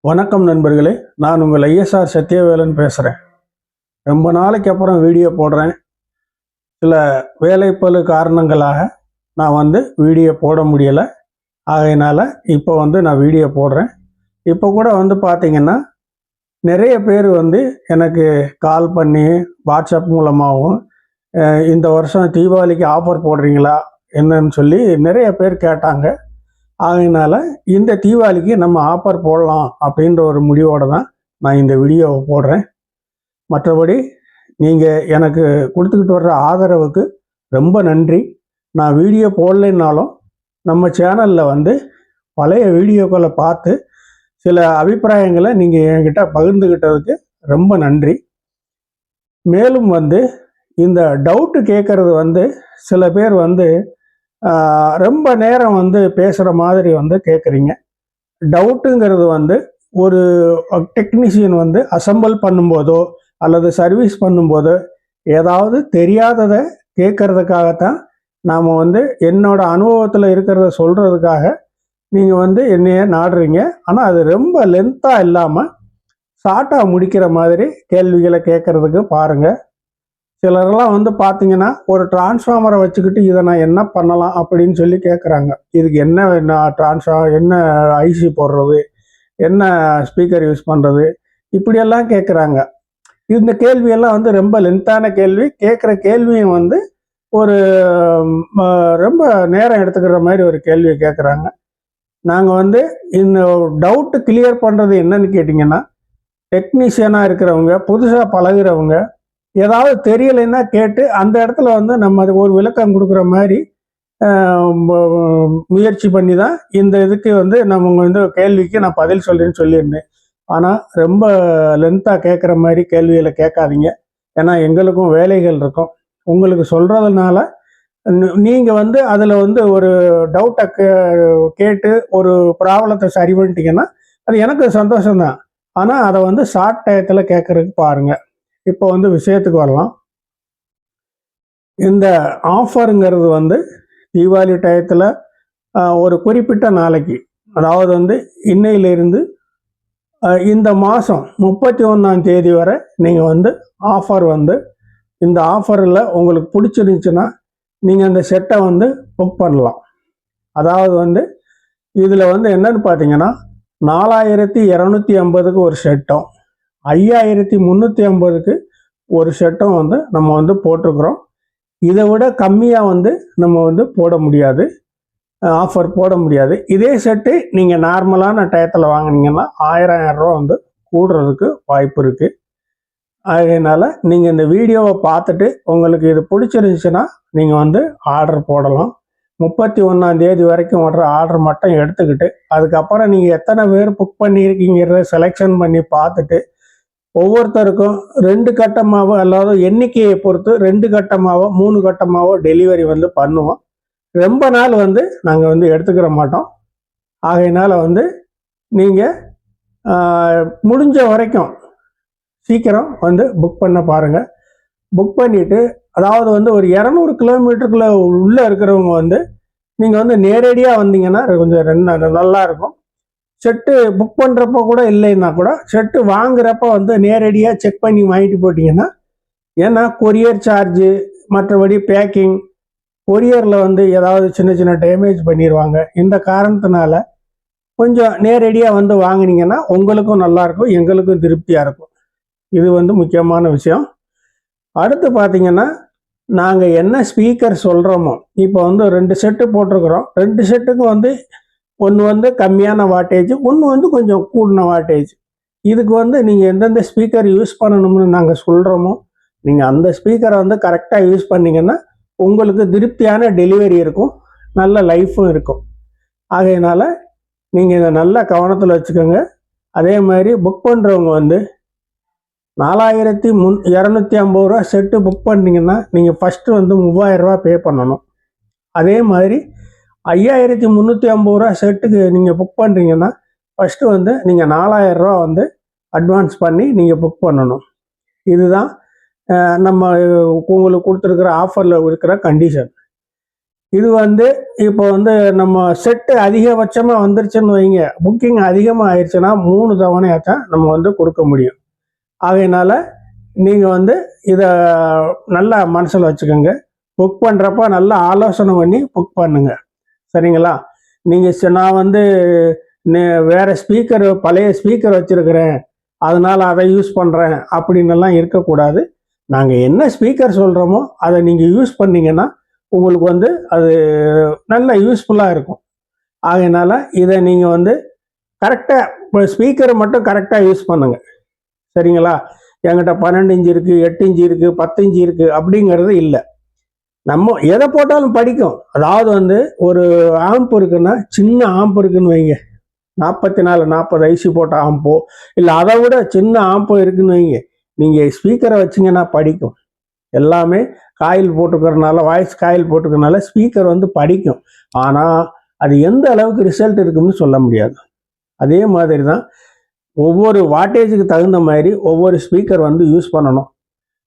வணக்கம் நண்பர்களே, நான் உங்கள் ஐஎஸ்ஆர் சத்யவேலன் பேசுகிறேன். ரொம்ப நாளைக்கு அப்புறம் வீடியோ போடுறேன். சில வேலைப்பளு காரணங்களாக நான் வீடியோ போட முடியலை. ஆகையினால இப்போ நான் வீடியோ போடுறேன். இப்போ கூட பார்த்தீங்கன்னா நிறைய பேர் எனக்கு கால் பண்ணி வாட்ஸ்அப் மூலமாகவும் இந்த வருஷம் தீபாவளிக்கு ஆஃபர் போடுறீங்களா என்னன்னு சொல்லி நிறைய பேர் கேட்டாங்க. அதனால இந்த தீபாவளிக்கு நம்ம ஆஃபர் போடலாம் அப்படின்ற ஒரு முடிவோடு தான் நான் இந்த வீடியோவை போடுறேன். மற்றபடி நீங்கள் எனக்கு கொடுத்துக்கிட்டு வர்ற ஆதரவுக்கு ரொம்ப நன்றி. நான் வீடியோ போடலைன்னாலும் நம்ம சேனலில் பழைய வீடியோக்களை பார்த்து சில அபிப்பிராயங்களை நீங்கள் என்கிட்ட பகிர்ந்துக்கிட்டதுக்கு ரொம்ப நன்றி. மேலும் இந்த டவுட்டு கேட்குறது சில பேர் ரொம்ப நேரம் பேசுகிற மாதிரி கேட்குறீங்க. டவுட்டுங்கிறது ஒரு டெக்னீஷியன் அசம்பிள் பண்ணும்போதோ அல்லது சர்வீஸ் பண்ணும்போதோ ஏதாவது தெரியாததை கேட்கறதுக்காகத்தான் நாம் என்னோட அனுபவத்தில் இருக்கிறத சொல்கிறதுக்காக நீங்கள் என்னைய நாடுறீங்க. ஆனால் அது ரொம்ப லென்த்தாக இல்லாமல் ஷார்ட்டாக முடிக்கிற மாதிரி கேள்விகளை கேட்குறதுக்கு பாருங்கள். சிலரெல்லாம் பார்த்தீங்கன்னா ஒரு டிரான்ஸ்ஃபார்மரை வச்சுக்கிட்டு இதை நான் என்ன பண்ணலாம் அப்படின்னு சொல்லி கேட்குறாங்க. இதுக்கு என்ன ஐசி போடுறது, என்ன ஸ்பீக்கர் யூஸ் பண்ணுறது, இப்படியெல்லாம் கேட்குறாங்க. இந்த கேள்வியெல்லாம் ரொம்ப லென்த்தான கேள்வி. கேட்குற கேள்வியும் ஒரு ரொம்ப நேரம் எடுத்துக்கிற மாதிரி ஒரு கேள்வியை கேட்குறாங்க. நாங்கள் இந்த டவுட்டு கிளியர் பண்ணுறது என்னன்னு கேட்டிங்கன்னா, டெக்னீஷியனாக இருக்கிறவங்க, புதுசாக பழகிறவங்க, ஏதாவது தெரியலைன்னா கேட்டு அந்த இடத்துல நம்ம அது ஒரு விளக்கம் கொடுக்குற மாதிரி முயற்சி பண்ணி தான் இந்த இதுக்கு நம்ம கேள்விக்கு நான் பதில் சொல்லியிருந்தேன். ஆனால் ரொம்ப லென்த்தாக கேட்குற மாதிரி கேள்விகளை கேட்காதீங்க. ஏன்னா எங்களுக்கும் வேலைகள் இருக்கும். உங்களுக்கு சொல்கிறதுனால நீங்கள் அதில் ஒரு டவுட்டை கேட்டு ஒரு ப்ராப்ளத்தை சரி பண்ணிட்டீங்கன்னா அது எனக்கு சந்தோஷம்தான். ஆனால் அதை ஷார்ட் டயத்தில் கேட்குறதுக்கு பாருங்கள். இப்போ விஷயத்துக்கு வரலாம். இந்த ஆஃபருங்கிறது தீபாவளி டயத்தில் ஒரு குறிப்பிட்ட நாளைக்கு, அதாவது இன்னையிலிருந்து இந்த மாதம் 31ஆம் தேதி வரை நீங்கள் ஆஃபர் இந்த ஆஃபரில் உங்களுக்கு பிடிச்சிருந்துச்சுன்னா நீங்கள் அந்த செட்டை புக் பண்ணலாம். அதாவது இதில் என்னன்னு பார்த்தீங்கன்னா 4250க்கு ஒரு செட்டும் 5350க்கு ஒரு செட்டும் நம்ம போட்டிருக்கிறோம். இதை விட கம்மியாக நம்ம போட முடியாது, ஆஃபர் போட முடியாது. இதே செட்டு நீங்கள் நார்மலான டயத்தில் வாங்கினீங்கன்னா 1000 ரூபா கூடுறதுக்கு வாய்ப்பு இருக்குது. அதனால் நீங்கள் இந்த வீடியோவை பார்த்துட்டு உங்களுக்கு இது பிடிச்சிருந்துச்சுன்னா நீங்கள் ஆர்டர் போடலாம். 31ஆம் தேதி வரைக்கும் வர்ற ஆர்டர் மட்டும் எடுத்துக்கிட்டு அதுக்கப்புறம் நீங்கள் எத்தனை பேர் புக் பண்ணியிருக்கீங்கிறத செலெக்ஷன் பண்ணி பார்த்துட்டு ஒவ்வொருத்தருக்கும் 2 கட்டமாவோ அல்லாத எண்ணிக்கையை பொறுத்து 2 கட்டமாவோ 3 கட்டமாவோ டெலிவரி பண்ணுவோம். ரொம்ப நாள் நாங்கள் எடுத்துக்கிற மாட்டோம். ஆகையினால நீங்கள் முடிஞ்ச வரைக்கும் சீக்கிரம் புக் பண்ண பாருங்கள். புக் பண்ணிவிட்டு அதாவது ஒரு 200 கிலோமீட்டருக்குள்ளே உள்ளே இருக்கிறவங்க நீங்கள் நேரடியாக வந்தீங்கன்னா கொஞ்சம் நல்லா இருக்கும். செட்டு புக் பண்ணுறப்போ கூட இல்லைன்னா கூட செட்டு வாங்குறப்ப நேரடியாக செக் பண்ணி வாங்கிட்டு போட்டிங்கன்னா, ஏன்னா கொரியர் சார்ஜு மற்றபடி பேக்கிங் கொரியரில் ஏதாவது சின்ன சின்ன டேமேஜ் பண்ணிடுவாங்க. இந்த காரணத்தினால கொஞ்சம் நேரடியாக வாங்கினீங்கன்னா உங்களுக்கும் நல்லாயிருக்கும், எங்களுக்கும் திருப்தியாக இருக்கும். இது முக்கியமான விஷயம். அடுத்து பார்த்தீங்கன்னா நாங்கள் என்ன ஸ்பீக்கர் சொல்கிறோமோ, இப்போ 2 செட்டு போட்டிருக்கிறோம். 2 செட்டுக்கும் ஒன்று கம்மியான வாட்டேஜ், ஒன்று கொஞ்சம் கூடின வாட்டேஜ். இதுக்கு நீங்கள் எந்தெந்த ஸ்பீக்கர் யூஸ் பண்ணணும்னு நாங்கள் சொல்கிறோமோ நீங்கள் அந்த ஸ்பீக்கரை கரெக்டாக யூஸ் பண்ணிங்கன்னா உங்களுக்கு திருப்தியான டெலிவரி இருக்கும், நல்ல லைஃப்பும் இருக்கும். ஆகையினால நீங்கள் இதை நல்லா கவனத்தில் வச்சுக்கோங்க. அதே மாதிரி புக் பண்ணுறவங்க 4250 ரூபா செட்டு புக் பண்ணிங்கன்னா நீங்கள் ஃபஸ்ட்டு 3000 ரூபா பே பண்ணணும். அதே மாதிரி 5350 ரூபா செட்டுக்கு நீங்கள் புக் பண்ணுறீங்கன்னா ஃபஸ்ட்டு நீங்கள் 4000 ரூபா அட்வான்ஸ் பண்ணி நீங்கள் புக் பண்ணணும். இதுதான் நம்ம உங்களுக்கு கொடுத்துருக்குற ஆஃபரில் இருக்கிற கண்டிஷன். இது வந்து இப்போ வந்து நம்ம செட்டு அதிகபட்சமாக வந்துருச்சுன்னு வைங்க, புக்கிங் அதிகமாக ஆயிடுச்சுன்னா 3 தவணையாத்தான் நம்ம வந்து கொடுக்க முடியும். ஆகையினால நீங்கள் வந்து இதை நல்லா மனசில் வச்சுக்கோங்க. புக் பண்ணுறப்ப நல்லா ஆலோசனை பண்ணி புக் பண்ணுங்க. சரிங்களா? நீங்கள் நான் வந்து வேறு ஸ்பீக்கர் பழைய ஸ்பீக்கர் வச்சுருக்கிறேன், அதனால் அதை யூஸ் பண்ணுறேன் அப்படின்னுலாம் இருக்கக்கூடாது. நாங்கள் என்ன ஸ்பீக்கர் சொல்கிறோமோ அதை நீங்கள் யூஸ் பண்ணிங்கன்னா உங்களுக்கு வந்து அது நல்ல யூஸ்ஃபுல்லாக இருக்கும். ஆகையினால இதை நீங்கள் வந்து கரெக்டாக இப்போ ஸ்பீக்கரை மட்டும் கரெக்டாக யூஸ் பண்ணுங்கள். சரிங்களா? என்கிட்ட 12 இன்ச்சு இருக்குது, 8 இன்ச்சு இருக்குது, 10 இன்ச்சு இருக்குது அப்படிங்கிறது இல்லை. நம்ம எதை போட்டாலும் படிக்கும். அதாவது வந்து ஒரு ஆம்ப் இருக்குன்னா, சின்ன ஆம்ப் இருக்குன்னு வைங்க, 44-40 ஐசி போட்ட ஆம்போ இல்லை அதை விட சின்ன ஆம்போ இருக்குன்னு வைங்க, நீங்கள் ஸ்பீக்கரை வச்சிங்கன்னா படிக்கும். எல்லாமே காயில் போட்டுக்கிறதுனால, வாய்ஸ் காயில் போட்டுக்கிறதுனால ஸ்பீக்கர் வந்து படிக்கும். ஆனால் அது எந்த அளவுக்கு ரிசல்ட் இருக்குன்னு சொல்ல முடியாது. அதே மாதிரி தான் ஒவ்வொரு வாட்டேஜுக்கு தகுந்த மாதிரி ஒவ்வொரு ஸ்பீக்கர் வந்து யூஸ் பண்ணணும்.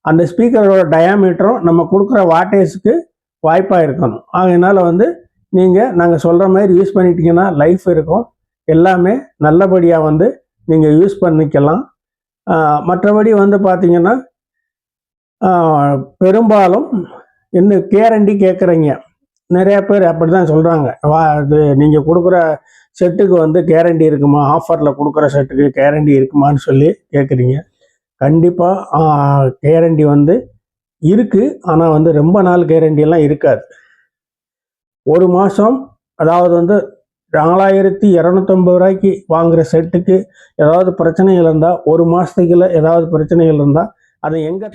அந்த ஸ்பீக்கரோட டயாமீட்டரும் நம்ம கொடுக்குற வாட்டேஜுக்கு வாய்ப்பாக இருக்கணும். அதனால் வந்து நாங்கள் சொல்கிற மாதிரி யூஸ் பண்ணிட்டீங்கன்னா லைஃப் இருக்கும். எல்லாமே நல்லபடியாக வந்து நீங்கள் யூஸ் பண்ணிக்கலாம். மற்றபடி வந்து பார்த்தீங்கன்னா பெரும்பாலும் இன்னும் கேரண்டி கேட்குறீங்க. நிறைய பேர் அப்படி தான் சொல்கிறாங்க. அது நீங்கள் கொடுக்குற செட்டுக்கு வந்து கேரண்டி இருக்குமா, ஆஃபரில் கொடுக்குற செட்டுக்கு கேரண்டி இருக்குமான்னு சொல்லி கேட்குறீங்க. கண்டிப்பாக கேரண்டி வந்து இருக்குது. ஆனால் வந்து ரொம்ப நாள் கேரண்டியெல்லாம் இருக்காது. ஒரு மாதம், அதாவது வந்து 4250 ரூபாய்க்கு வாங்குகிற செட்டுக்கு ஏதாவது பிரச்சனைகள் இருந்தால், ஒரு மாதத்துக்குள்ள ஏதாவது பிரச்சனைகள் இருந்தால் அதை எங்கே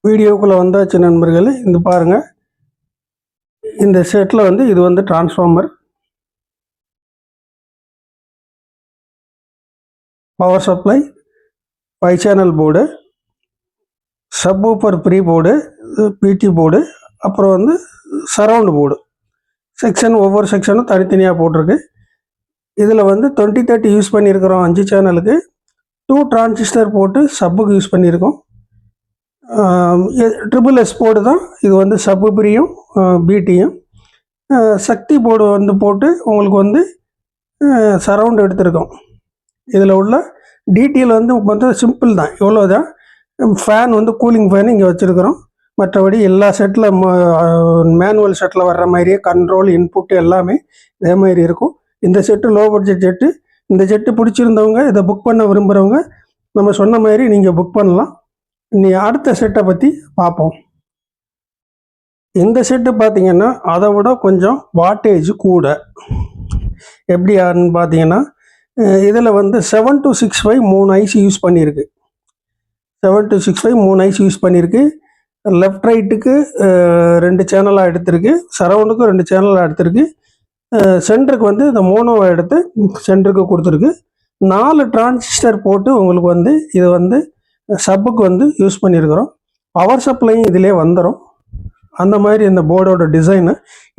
வீடியோக்குள்ளே வந்தாச்சு நண்பர்களே. இந்த பாருங்கள், இந்த செட்டில் வந்து இது வந்து transformer, power supply, 5 channel board, subwoofer pre board, பிடி போர்டு, அப்புறம் வந்து சரவுண்டு போர்டு செக்ஷன், ஒவ்வொரு செக்ஷனும் தனித்தனியாக போட்டிருக்கு. இதில் வந்து 2030 யூஸ் பண்ணியிருக்கிறோம் 5 சேனலுக்கு. 2 டிரான்சிஸ்டர் போட்டு சப்புக்கு யூஸ் பண்ணியிருக்கோம். SSS போர்டு தான் இது வந்து சப்பு ப்ரீயும் பிடியும். சக்தி போர்டு வந்து போட்டு உங்களுக்கு வந்து சரவுண்ட் எடுத்திருக்கோம். இதில் உள்ள டீட்டெயில் வந்து மொத்தம் சிம்பிள் தான், இவ்வளோ தான். ஃபேன் வந்து கூலிங் ஃபேன் இங்கே வச்சுருக்கிறோம். மற்றபடி எல்லா செட்டில் மேனுவல் செட்டில் வர்ற மாதிரியே கண்ட்ரோல் இன்புட் எல்லாமே இதே மாதிரி இருக்கும். இந்த செட்டு லோ பட்ஜெட் செட்டு. இந்த செட்டு பிடிச்சிருந்தவங்க, இதை புக் பண்ண விரும்புகிறவங்க நம்ம சொன்ன மாதிரி நீங்கள் புக் பண்ணலாம். இனி அடுத்த செட்டை பற்றி பார்ப்போம். இந்த செட்டு பார்த்திங்கன்னா அதை விட கொஞ்சம் வாட்டேஜ் கூட. எப்படி யாருன்னு பார்த்தீங்கன்னா, இதில் வந்து 7265 3 ஐசி யூஸ் பண்ணியிருக்கு. 7265 3 ஐசி யூஸ் பண்ணியிருக்கு. லெஃப்ட் ரைட்டுக்கு 2 சேனலாக எடுத்திருக்கு, சரவுண்டுக்கு 2 சேனலாக எடுத்திருக்கு. சென்டருக்கு வந்து இந்த மோனோவை எடுத்து சென்டருக்கு கொடுத்துருக்கு. 4 டிரான்சிஸ்டர் போட்டு உங்களுக்கு வந்து இது வந்து சப்புக்கு வந்து யூஸ் பண்ணியிருக்கிறோம். பவர் சப்ளையும் இதிலே வந்துடும். அந்த மாதிரி இந்த போர்டோட டிசைனு.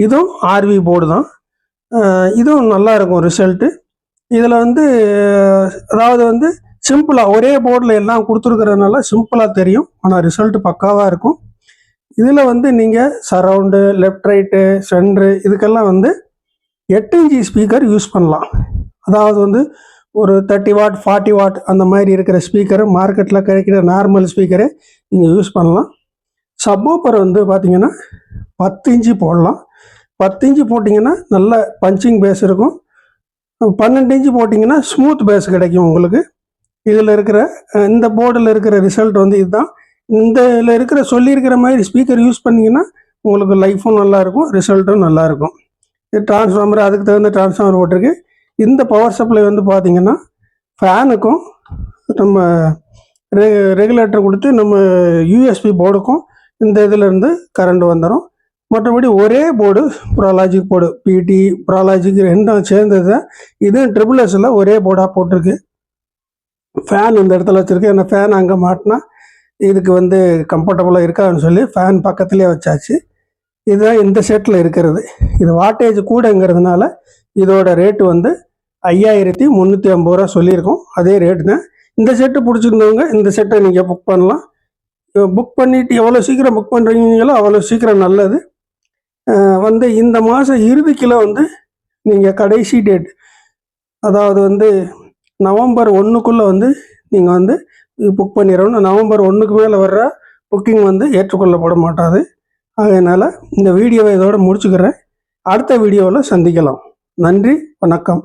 இதுவும் ஆர்வி போர்டு தான். இதுவும் நல்லாயிருக்கும் ரிசல்ட்டு. இதில் வந்து அதாவது வந்து சிம்பிளாக ஒரே போர்டில் எல்லாம் கொடுத்துருக்கிறதுனால சிம்பிளாக தெரியும், ஆனால் ரிசல்ட்டு பக்காவாக இருக்கும். இதில் வந்து நீங்கள் சரவுண்டு, லெஃப்ட் ரைட்டு, சென்ட்ரு இதுக்கெல்லாம் வந்து 8 இன்ச்சி ஸ்பீக்கர் யூஸ் பண்ணலாம். அதாவது வந்து ஒரு 30 வாட் 40 வாட் அந்த மாதிரி இருக்கிற ஸ்பீக்கரு, மார்க்கெட்டில் கிடைக்கிற நார்மல் ஸ்பீக்கரை நீங்கள் யூஸ் பண்ணலாம். சப்வூஃபர் வந்து பார்த்திங்கன்னா 10 இன்ச்சு போடலாம். 10 இன்ச்சு போட்டிங்கன்னா நல்ல பஞ்சிங் பேஸ் இருக்கும். 12 இன்ச்சு போட்டிங்கன்னா ஸ்மூத் பேஸ் கிடைக்கும் உங்களுக்கு. இதில் இருக்கிற இந்த போர்டில் இருக்கிற ரிசல்ட் வந்து இதுதான். இந்த இதில் இருக்கிற சொல்லியிருக்கிற மாதிரி ஸ்பீக்கர் யூஸ் பண்ணிங்கன்னா உங்களுக்கு லைஃப்பும் நல்லாயிருக்கும், ரிசல்ட்டும் நல்லாயிருக்கும். இது டிரான்ஸ்ஃபார்மர், அதுக்கு தகுந்த டிரான்ஸ்ஃபார்மர் போட்டிருக்கு. இந்த பவர் சப்ளை வந்து பார்த்திங்கன்னா ஃபேனுக்கும் நம்ம ரெகுலேட்டர் கொடுத்து நம்ம யூஎஸ்பி போர்டுக்கும் இந்த இதிலேருந்து கரண்ட் வந்துடும். மற்றபடி ஒரே போர்டு ப்ராலாஜிக் போர்டு, பிடி ப்ராலாஜிக் ரெண்டும் சேர்ந்தது தான். இது SSSல ஒரே போர்டாக போட்டிருக்கு. ஃபேன் இந்த இடத்துல வச்சுருக்கு. ஏன்னா ஃபேன் அங்கே மாட்டினா இதுக்கு வந்து கம்ஃபர்டபுளாக இருக்காதுன்னு சொல்லி ஃபேன் பக்கத்துலேயே வச்சாச்சு. இதுதான் இந்த செட்டில் இருக்கிறது. இது வாட்டேஜ் கூடங்கிறதுனால இதோட ரேட்டு வந்து 5350 ரூபா சொல்லியிருக்கோம். அதே ரேட்டு தான். இந்த செட்டு பிடிச்சிருந்தவங்க இந்த செட்டை நீங்கள் புக் பண்ணலாம். புக் பண்ணிவிட்டு எவ்வளோ சீக்கிரம் புக் பண்ணுறீங்களோ அவ்வளோ சீக்கிரம் நல்லது. இந்த மாதம் இறுதிக்குள்ள நீங்கள் கடைசி டேட், அதாவது நவம்பர் 1க்குள்ளே நீங்கள் புக் பண்ணிடணும். நவம்பர் 1க்கு மேலே வர்ற புக்கிங் ஏற்றுக்கொள்ளப்பட மாட்டாது. அதனால் இந்த வீடியோவை இதோடு முடிச்சுக்கிறேன். அடுத்த வீடியோவில் சந்திக்கலாம். நன்றி, வணக்கம்.